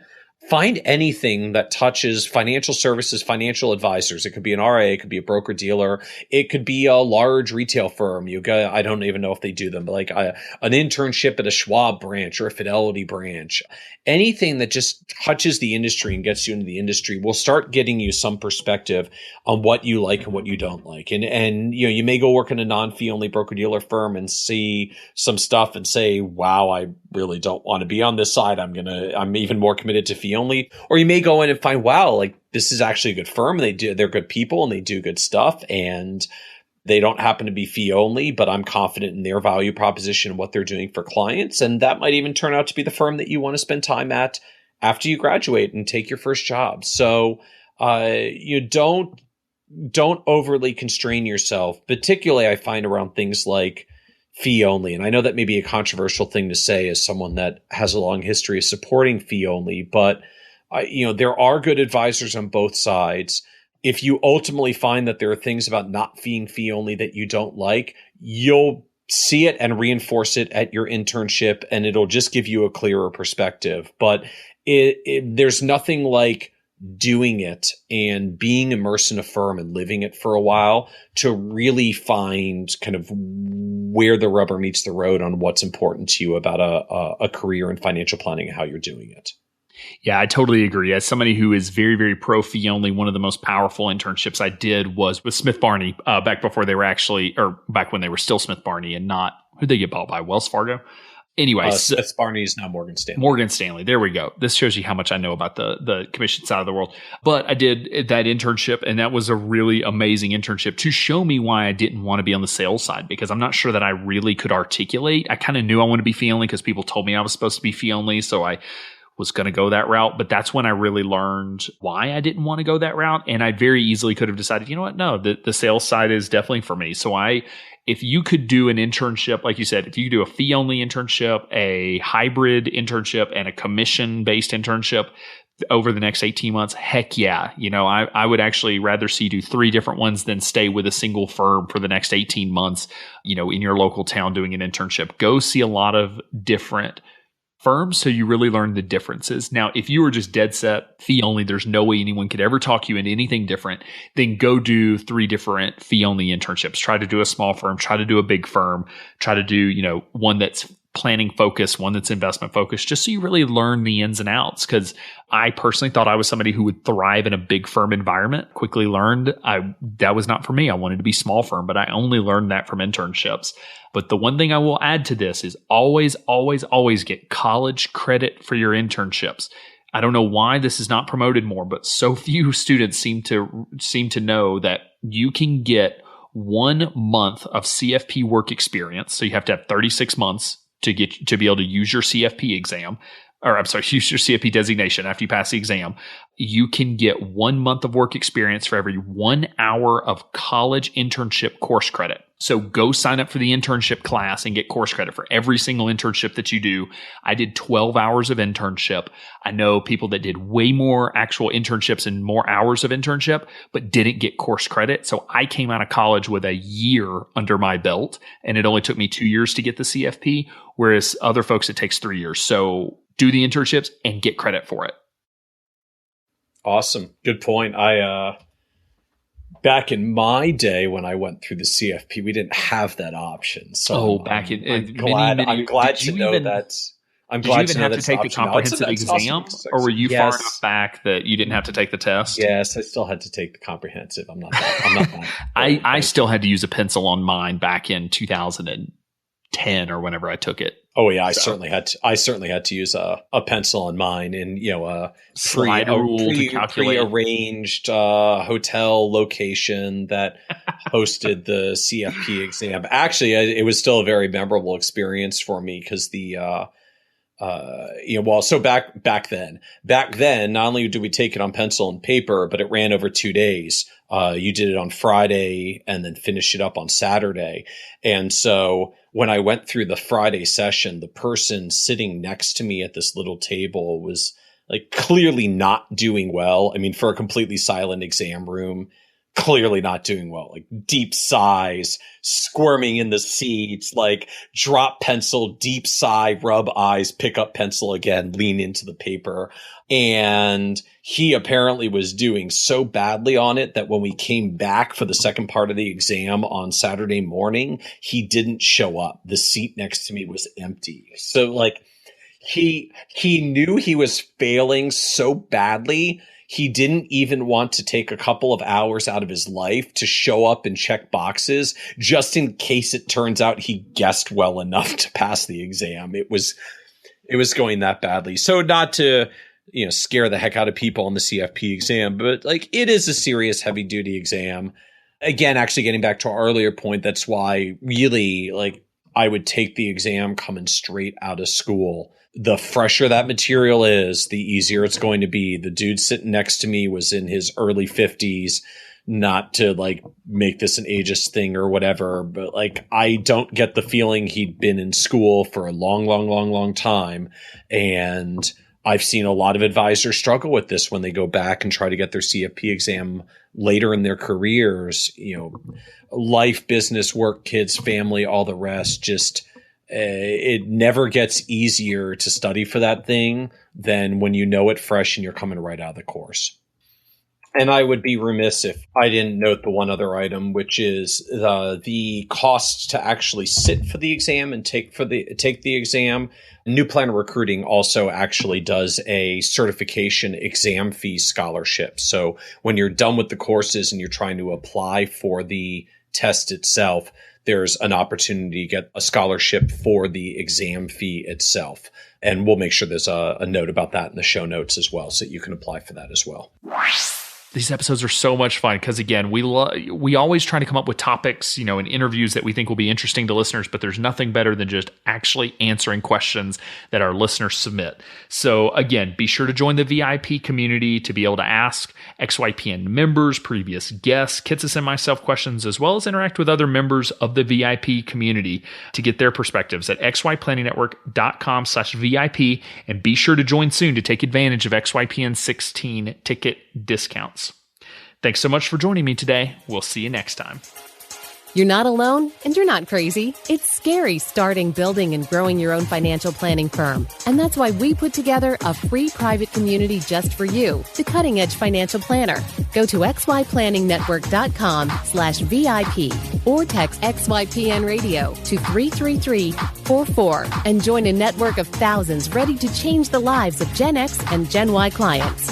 find anything that touches financial services, financial advisors. It could be an RA, it could be a broker dealer, it could be a large retail firm. I don't even know if they do them, but like an internship at a Schwab branch or a Fidelity branch. Anything that just touches the industry and gets you into the industry will start getting you some perspective on what you like and what you don't like. And you may go work in a non-fee only broker dealer firm and see some stuff and say, wow, I really don't want to be on this side. I'm even more committed to fee only. Or you may go in and find, wow, like this is actually a good firm. They're good people and they do good stuff, and they don't happen to be fee only, but I'm confident in their value proposition and what they're doing for clients. And that might even turn out to be the firm that you want to spend time at after you graduate and take your first job. So you don't overly constrain yourself, particularly I find around things like fee only. And I know that may be a controversial thing to say as someone that has a long history of supporting fee only, but there are good advisors on both sides. if you ultimately find that there are things about not being fee only that you don't like, you'll see it and reinforce it at your internship, and it'll just give you a clearer perspective. But there's nothing like doing it and being immersed in a firm and living it for a while to really find kind of where the rubber meets the road on what's important to you about a career in financial planning and how you're doing it. Yeah, I totally agree. As somebody who is very, very pro fee only, one of the most powerful internships I did was with Smith Barney back before they were actually, or back when they were still Smith Barney and not, who'd they get bought by? Wells Fargo? Anyway, Smith Barney is now Morgan Stanley. Morgan Stanley. There we go. This shows you how much I know about the commission side of the world. But I did that internship, and that was a really amazing internship to show me why I didn't want to be on the sales side, because I'm not sure that I really could articulate. I kind of knew I wanted to be fee only because people told me I was supposed to be fee only, so I was going to go that route. But that's when I really learned why I didn't want to go that route. And I very easily could have decided, you know what? No, the sales side is definitely for me. So if you could do an internship, like you said, if you could do a fee only internship, a hybrid internship, and a commission based internship over the next 18 months, heck yeah. I would actually rather see you do 3 different ones than stay with a single firm for the next 18 months, in your local town doing an internship. Go see a lot of different firms so you really learn the differences. Now, if you were just dead set fee only, there's no way anyone could ever talk you into anything different, then go do 3 different fee only internships. Try to do a small firm, try to do a big firm, try to do, one that's planning focused, one that's investment focused, just so you really learn the ins and outs. Because I personally thought I was somebody who would thrive in a big firm environment. Quickly learned that was not for me. I wanted to be small firm, but I only learned that from internships. But the one thing I will add to this is always, always, always get college credit for your internships. I don't know why this is not promoted more, but so few students seem to know that you can get 1 month of CFP work experience. So you have to have 36 months to be able to use your CFP exam, or I'm sorry, use your CFP designation after you pass the exam. You can get 1 month of work experience for every 1 hour of college internship course credit. So go sign up for the internship class and get course credit for every single internship that you do. I did 12 hours of internship. I know people that did way more actual internships and more hours of internship, but didn't get course credit. So I came out of college with a year under my belt, and it only took me 2 years to get the CFP, whereas other folks, it takes 3 years. So do the internships and get credit for it. Awesome. Good point. Back in my day when I went through the CFP, we didn't have that option. So I'm glad to know that. Did you even have to take the comprehensive exam, or were you far enough back that you didn't have to take the test? Yes, I still had to take the comprehensive. I'm not that. I still had to use a pencil on mine back in 2010 or whenever I took it. Oh yeah, I certainly had to use a pencil on mine, and a prearranged hotel location that hosted the CFP exam. Actually, it was still a very memorable experience for me because back then, not only did we take it on pencil and paper, but it ran over 2 days. You did it on Friday and then finished it up on Saturday. And so when I went through the Friday session, the person sitting next to me at this little table was like clearly not doing well. I mean, for a completely silent exam room, clearly not doing well, like deep sighs, squirming in the seats, like drop pencil, deep sigh, rub eyes, pick up pencil again, lean into the paper. And he apparently was doing so badly on it that when we came back for the second part of the exam on Saturday morning, he didn't show up. The seat next to me was empty. So like he knew he was failing so badly, he didn't even want to take a couple of hours out of his life to show up and check boxes just in case it turns out he guessed well enough to pass the exam. It was going that badly. So not to scare the heck out of people on the CFP exam, but like it is a serious heavy duty exam. Again, actually getting back to our earlier point, that's why really like I would take the exam coming straight out of school. The fresher that material is, the easier it's going to be. The dude sitting next to me was in his early 50s, not to like make this an ageist thing or whatever, but like I don't get the feeling he'd been in school for a long, long, long, long time. And I've seen a lot of advisors struggle with this when they go back and try to get their CFP exam later in their careers. Life, business, work, kids, family, all the rest. Just it never gets easier to study for that thing than when you know it fresh and you're coming right out of the course. And I would be remiss if I didn't note the one other item, which is the costs to actually sit for the exam and take the exam. New Planner Recruiting also actually does a certification exam fee scholarship. So when you're done with the courses and you're trying to apply for the test itself, there's an opportunity to get a scholarship for the exam fee itself. And we'll make sure there's a note about that in the show notes as well, so you can apply for that as well. These episodes are so much fun because, again, we always try to come up with topics, and interviews that we think will be interesting to listeners, but there's nothing better than just actually answering questions that our listeners submit. So, again, be sure to join the VIP community to be able to ask XYPN members, previous guests, Kitces and myself questions, as well as interact with other members of the VIP community to get their perspectives at xyplanningnetwork.com/VIP, and be sure to join soon to take advantage of XYPN 16 ticket discounts. Thanks so much for joining me today. We'll see you next time. You're not alone, and you're not crazy. It's scary starting, building, and growing your own financial planning firm. And that's why we put together a free private community just for you, the Cutting Edge Financial Planner. Go to xyplanningnetwork.com/VIP or text XYPN Radio to 33344 and join a network of thousands ready to change the lives of Gen X and Gen Y clients.